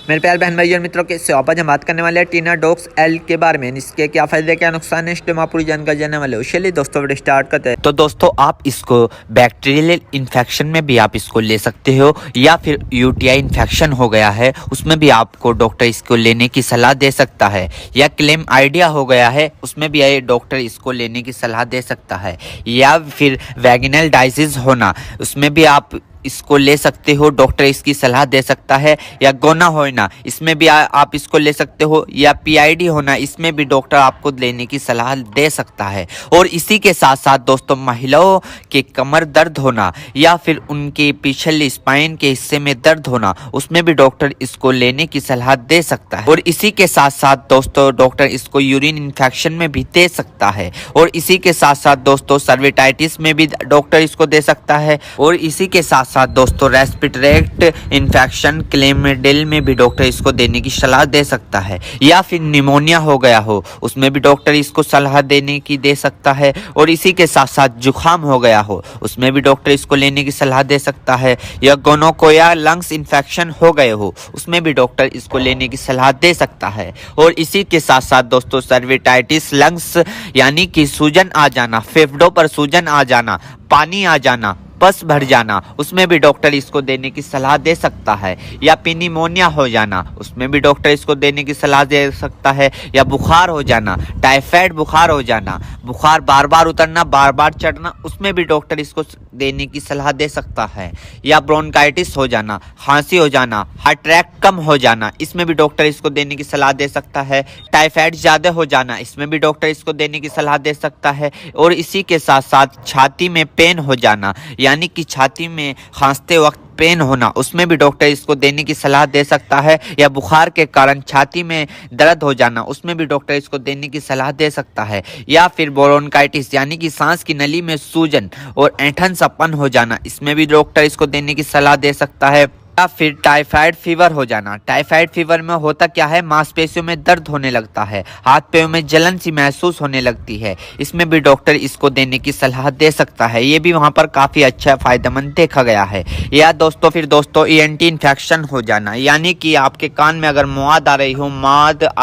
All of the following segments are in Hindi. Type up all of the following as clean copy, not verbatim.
मेरे प्यारे बहन भाई और मित्रों के से आज हम बात करने वाले हैं टीनाडॉक्स एल के बारे में। इसके क्या फायदे क्या नुकसान है, इस टाइम आप पूरी जानकारी जानने वाले हो। चलिए दोस्तों वीडियो स्टार्ट करते हैं। तो दोस्तों आप इसको बैक्टीरियल इन्फेक्शन में भी आप इसको ले सकते हो, या फिर यूटीआई इन्फेक्शन हो गया है उसमें भी आपको डॉक्टर इसको लेने की सलाह दे सकता है, या क्लेम आइडिया हो गया है उसमें भी डॉक्टर इसको लेने की सलाह दे सकता है, या फिर वैगिनल डायसिस होना उसमें भी आप इसको ले सकते हो, डॉक्टर इसकी सलाह दे सकता है, या गोना होना इसमें भी आप इसको ले सकते हो, या पीआईडी होना इसमें भी डॉक्टर आपको लेने की सलाह दे सकता है। और इसी के साथ साथ दोस्तों महिलाओं के कमर दर्द होना या फिर उनके पिछले स्पाइन के हिस्से में दर्द होना उसमें भी डॉक्टर इसको लेने की सलाह दे सकता है। और इसी के साथ साथ दोस्तों डॉक्टर इसको यूरिन इन्फेक्शन में भी दे सकता है। और इसी के साथ साथ दोस्तों सर्विटाइटिस में भी डॉक्टर इसको दे सकता है। और इसी के साथ दोस्तों रेस्पिरेटरी इन्फेक्शन क्लेमिडियल में भी डॉक्टर इसको देने की सलाह दे सकता है, या फिर निमोनिया हो गया हो उसमें भी डॉक्टर इसको सलाह देने की दे सकता है। और इसी के साथ साथ जुकाम हो गया हो उसमें भी डॉक्टर इसको लेने की सलाह दे सकता है, या गोनोकोया लंग्स इन्फेक्शन हो गए हो उसमें भी डॉक्टर इसको लेने की सलाह दे सकता है। और इसी के साथ साथ दोस्तों सर्विटाइटिस लंग्स यानी कि सूजन आ जाना, फेफड़ों पर सूजन आ जाना, पानी आ जाना, पस भर जाना उसमें भी डॉक्टर इसको देने की सलाह दे सकता है, या निमोनिया हो जाना उसमें भी डॉक्टर इसको देने की सलाह दे सकता है, या बुखार हो जाना, टाइफाइड बुखार हो जाना, बुखार बार बार उतरना बार बार चढ़ना उसमें भी डॉक्टर इसको देने की सलाह दे सकता है, या ब्रोंकाइटिस हो जाना, खांसी हो जाना, हार्ट अटैक कम हो जाना इसमें भी डॉक्टर इसको देने की सलाह दे सकता है, टाइफाइड ज़्यादा हो जाना इसमें भी डॉक्टर इसको देने की सलाह दे सकता है। और इसी के साथ साथ छाती में पेन हो जाना यानी कि छाती में खांसते वक्त पेन होना उसमें भी डॉक्टर इसको देने की सलाह दे सकता है, या बुखार के कारण छाती में दर्द हो जाना उसमें भी डॉक्टर इसको देने की सलाह दे सकता है, या फिर ब्रोंकाइटिस यानी कि सांस की नली में सूजन और ऐंठन सपन हो जाना इसमें भी डॉक्टर इसको देने की सलाह दे सकता है, या फिर टाइफाइड फीवर हो जाना। टाइफाइड फीवर में होता क्या है, मांसपेशियों में दर्द होने लगता है, हाथ पैरों में जलन सी महसूस होने लगती है, इसमें भी डॉक्टर इसको देने की सलाह दे सकता है। ये भी वहां पर काफी अच्छा फायदेमंद देखा गया है। या दोस्तों फिर दोस्तों ईएनटी इन्फेक्शन हो जाना यानी कि आपके कान में अगर माद आ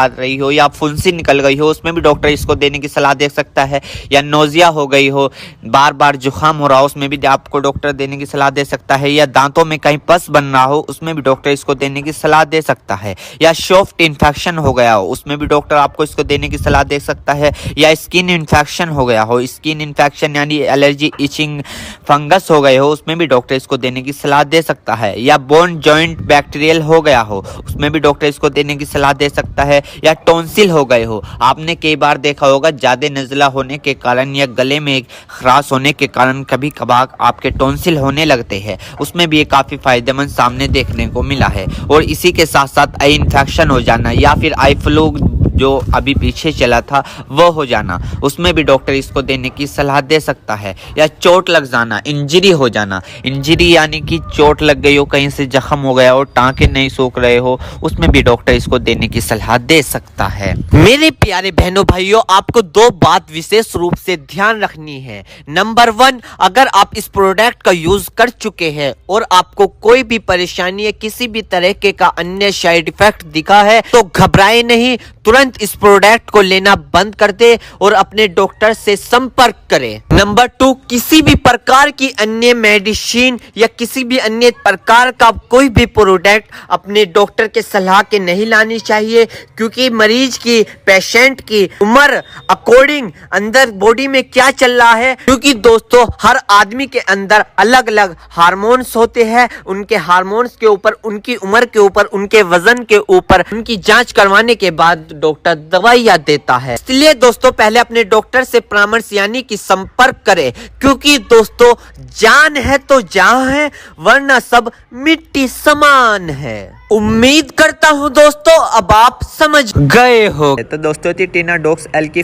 रही हो या फुंसी निकल गई हो उसमें भी डॉक्टर इसको देने की सलाह दे सकता है, या नोजिया हो गई हो, बार बार जुकाम हो रहा हो उसमें भी आपको डॉक्टर देने की सलाह दे सकता है, या दांतों में कहीं पस बन रहा हो उसमें भी डॉक्टर इसको देने की सलाह दे सकता है, या सॉफ्ट इन्फेक्शन हो गया हो उसमें भी डॉक्टर आपको इसको देने की सलाह दे सकता है, या स्किन इन्फेक्शन हो गया हो, स्किन इन्फेक्शन यानी एलर्जी इचिंग फंगस हो गए हो उसमें भी डॉक्टर इसको देने की सलाह दे सकता है, या बोन जॉइंट बैक्टीरियल हो गया हो उसमें भी डॉक्टर इसको देने की सलाह दे सकता है, या टॉन्सिल हो गए हो। आपने कई बार देखा होगा ज्यादा नज़ला होने के कारण या गले में खराश होने के कारण कभी कभार आपके टॉन्सिल होने लगते हैं उसमें भी ये काफी फायदेमंद सामने देखने को मिला है। और इसी के साथ साथ आई इन्फेक्शन हो जाना या फिर आई फ्लू जो अभी पीछे चला था वो हो जाना उसमें भी डॉक्टर इसको देने की सलाह दे सकता है, या चोट लग जाना, इंजरी हो जाना, इंजरी यानी कि चोट लग गई हो, कहीं से जख्म हो गया हो, टांके नहीं सूख रहे हो उसमें भी डॉक्टर इसको देने की सलाह दे सकता है। मेरे प्यारे बहनों भाइयों, आपको दो बात विशेष रूप से ध्यान रखनी है। नंबर 1, अगर आप इस प्रोडक्ट का यूज कर चुके हैं और आपको कोई भी परेशानी या किसी भी तरह के का अन्य साइड इफेक्ट दिखा है तो घबराए नहीं, तुरंत इस प्रोडक्ट को लेना बंद कर दे और अपने डॉक्टर से संपर्क करें। नंबर 2, किसी भी प्रकार की अन्य मेडिसिन या किसी भी अन्य प्रकार का कोई भी प्रोडक्ट अपने डॉक्टर के सलाह के नहीं लानी चाहिए, क्योंकि मरीज की, पेशेंट की उम्र अकॉर्डिंग अंदर बॉडी में क्या चल रहा है, क्योंकि दोस्तों हर आदमी के अंदर अलग अलग हार्मोन्स होते हैं, उनके हार्मोन्स के ऊपर, उनकी उम्र के ऊपर, उनके वजन के ऊपर उनकी जांच करवाने के बाद डॉक्टर दवाइयां देता है। इसलिए दोस्तों पहले अपने डॉक्टर से परामर्श यानी कि संपर्क करें, क्योंकि दोस्तों जान है तो जहां है, वरना सब मिट्टी समान है। उम्मीद करता हूं दोस्तों अब आप समझ गए हो। तो दोस्तों थी टीनाडॉक्स एल की